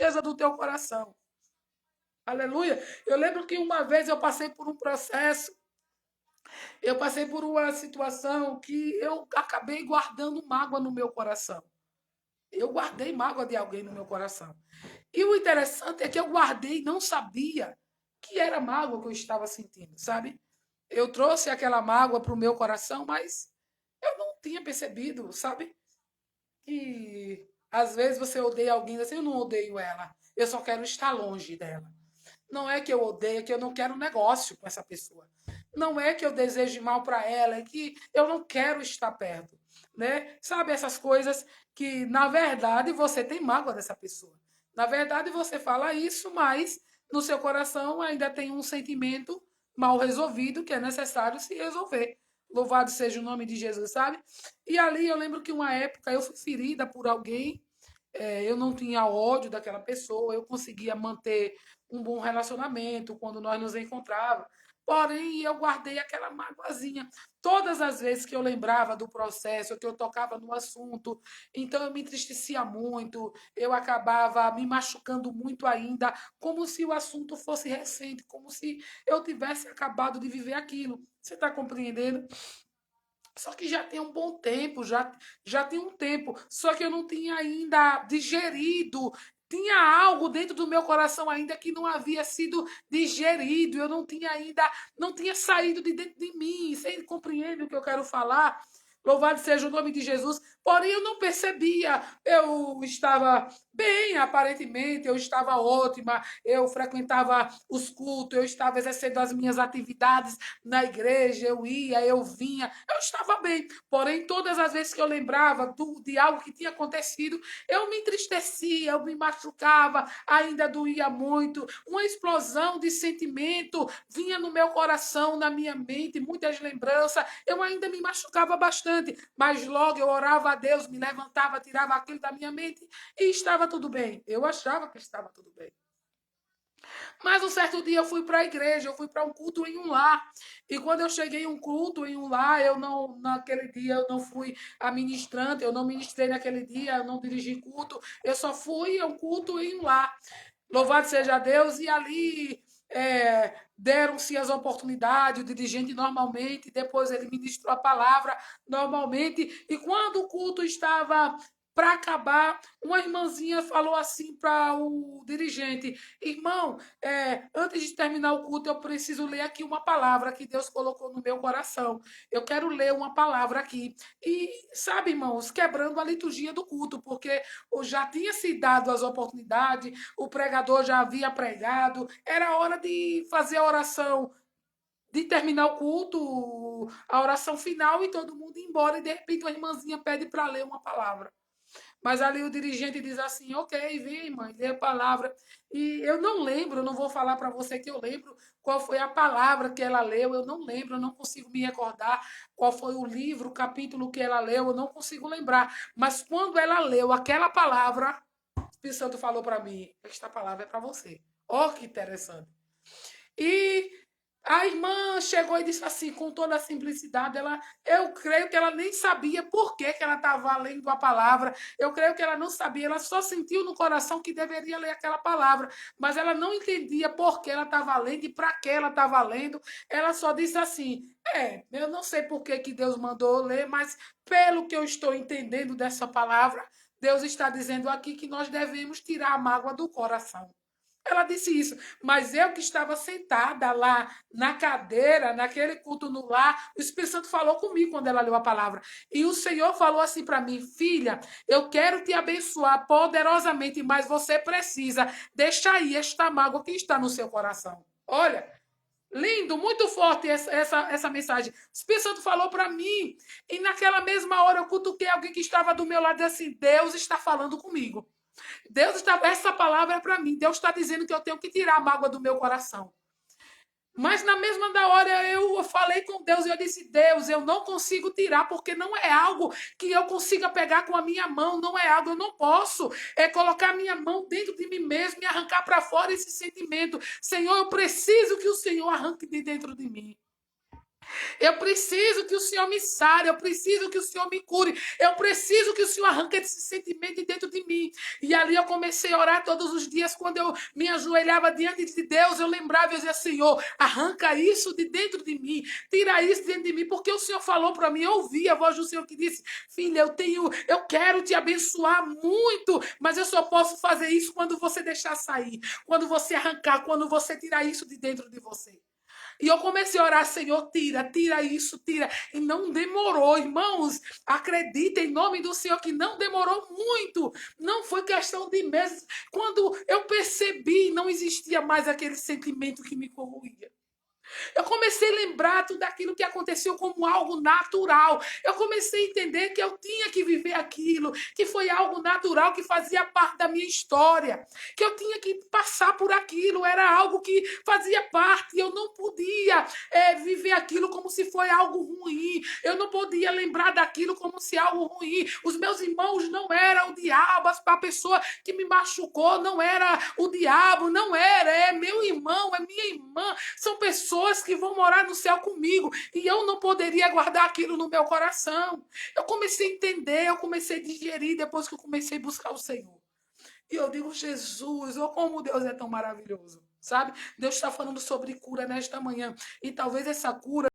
tristeza do teu coração. Aleluia. Eu lembro que uma vez eu passei por um processo, eu passei por uma situação que eu acabei guardando mágoa no meu coração. Eu guardei mágoa de alguém no meu coração. E o interessante é que eu guardei e não sabia que era mágoa que eu estava sentindo, sabe? Eu trouxe aquela mágoa para o meu coração, mas eu não tinha percebido, sabe? Que às vezes você odeia alguém assim, eu não odeio ela, eu só quero estar longe dela. Não é que eu odeio, é que eu não quero um negócio com essa pessoa. Não é que eu deseje mal para ela, é que eu não quero estar perto, né? Sabe essas coisas que na verdade você tem mágoa dessa pessoa. Na verdade você fala isso, mas no seu coração ainda tem um sentimento mal resolvido que é necessário se resolver. Louvado seja o nome de Jesus, sabe? E ali eu lembro que uma época eu fui ferida por alguém, eu não tinha ódio daquela pessoa, eu conseguia manter um bom relacionamento quando nós nos encontrávamos. Porém, eu guardei aquela magoazinha. Todas as vezes que eu lembrava do processo, que eu tocava no assunto, então eu me entristecia muito, eu acabava me machucando muito ainda, como se o assunto fosse recente, como se eu tivesse acabado de viver aquilo. Você está compreendendo? Só que já tem um bom tempo, já tem um tempo. Só que eu não tinha ainda digerido. Tinha algo dentro do meu coração ainda que não havia sido digerido. Eu não tinha ainda, não tinha saído de dentro de mim. Você compreende o que eu quero falar? Louvado seja o nome de Jesus. Porém, eu não percebia. Eu estava bem, aparentemente, eu estava ótima. Eu frequentava os cultos, eu estava exercendo as minhas atividades na igreja, eu ia, eu vinha, eu estava bem. Porém, todas as vezes que eu lembrava de algo que tinha acontecido, eu me entristecia, eu me machucava, ainda doía muito. Uma explosão de sentimento vinha no meu coração, na minha mente, muitas lembranças. Eu ainda me machucava bastante, mas logo eu orava a Deus, me levantava, tirava aquilo da minha mente e estava tudo bem. Eu achava que estava tudo bem. Mas um certo dia eu fui para a igreja, eu fui para um culto em um lar. E quando eu cheguei em um culto em um lar, eu não, naquele dia eu não fui a ministrante, eu não ministrei naquele dia, eu não dirigi culto, eu só fui a um culto em um lar. Louvado seja Deus, e ali deram-se as oportunidades, o dirigente normalmente, depois ele ministrou a palavra normalmente, e quando o culto estava para acabar, uma irmãzinha falou assim para o dirigente: irmão, antes de terminar o culto, eu preciso ler aqui uma palavra que Deus colocou no meu coração. Eu quero ler uma palavra aqui. E, sabe, irmãos, quebrando a liturgia do culto, porque já tinha se dado as oportunidades, o pregador já havia pregado, era hora de fazer a oração, de terminar o culto, a oração final e todo mundo ir embora, e de repente uma irmãzinha pede para ler uma palavra. Mas ali o dirigente diz assim: ok, vem, mãe, lê a palavra. E eu não lembro, eu não vou falar para você que eu lembro qual foi a palavra que ela leu, eu não lembro, eu não consigo me recordar qual foi o livro, o capítulo que ela leu, eu não consigo lembrar. Mas quando ela leu aquela palavra, o Espírito Santo falou para mim: esta palavra é para você. Ó, que interessante. E a irmã chegou e disse assim, com toda a simplicidade, eu creio que ela nem sabia por que ela estava lendo a palavra, eu creio que ela não sabia, ela só sentiu no coração que deveria ler aquela palavra, mas ela não entendia por que ela estava lendo e para que ela estava lendo, ela só disse assim, eu não sei por que Deus mandou ler, mas pelo que eu estou entendendo dessa palavra, Deus está dizendo aqui que nós devemos tirar a mágoa do coração. Ela disse isso, mas eu que estava sentada lá na cadeira, naquele culto no lar, o Espírito Santo falou comigo quando ela leu a palavra. E o Senhor falou assim para mim: filha, eu quero te abençoar poderosamente, mas você precisa deixar aí esta mágoa que está no seu coração. Olha, lindo, muito forte essa mensagem. O Espírito Santo falou para mim, e naquela mesma hora eu cutuquei alguém que estava do meu lado e disse assim: Deus está falando comigo. Deus está, essa palavra é para mim. Deus está dizendo que eu tenho que tirar a mágoa do meu coração. Mas na mesma da hora eu falei com Deus e eu disse: Deus, eu não consigo tirar porque não é algo que eu consiga pegar com a minha mão, não é algo, eu não posso colocar a minha mão dentro de mim mesmo e arrancar para fora esse sentimento. Senhor, eu preciso que o Senhor arranque de dentro de mim. Eu preciso que o Senhor me sare, eu preciso que o Senhor me cure, eu preciso que o Senhor arranque esse sentimento de dentro de mim. E ali eu comecei a orar todos os dias, quando eu me ajoelhava diante de Deus, eu lembrava e dizia, Senhor, arranca isso de dentro de mim, tira isso de dentro de mim, porque o Senhor falou para mim, eu ouvi a voz do Senhor que disse, filha, eu quero te abençoar muito, mas eu só posso fazer isso quando você deixar sair, quando você arrancar, quando você tirar isso de dentro de você. E eu comecei a orar, Senhor, tira, tira isso, tira. E não demorou, irmãos. Acredita em nome do Senhor que não demorou muito. Não foi questão de meses. Quando eu percebi, não existia mais aquele sentimento que me corroía. Eu comecei a lembrar tudo aquilo que aconteceu como algo natural. Eu comecei a entender que eu tinha que viver aquilo, que foi algo natural, que fazia parte da minha história, que eu tinha que passar por aquilo, era algo que fazia parte, e eu não podia viver aquilo como se foi algo ruim, eu não podia lembrar daquilo como se algo ruim. Os meus irmãos não eram o diabo, a pessoa que me machucou não era o diabo, não era, é meu irmão, é minha irmã, são pessoas que vão morar no céu comigo, e eu não poderia guardar aquilo no meu coração. Eu comecei a entender, eu comecei a digerir depois que eu comecei a buscar o Senhor. E eu digo, Jesus, oh, como Deus é tão maravilhoso, sabe? Deus está falando sobre cura nesta manhã, e talvez essa cura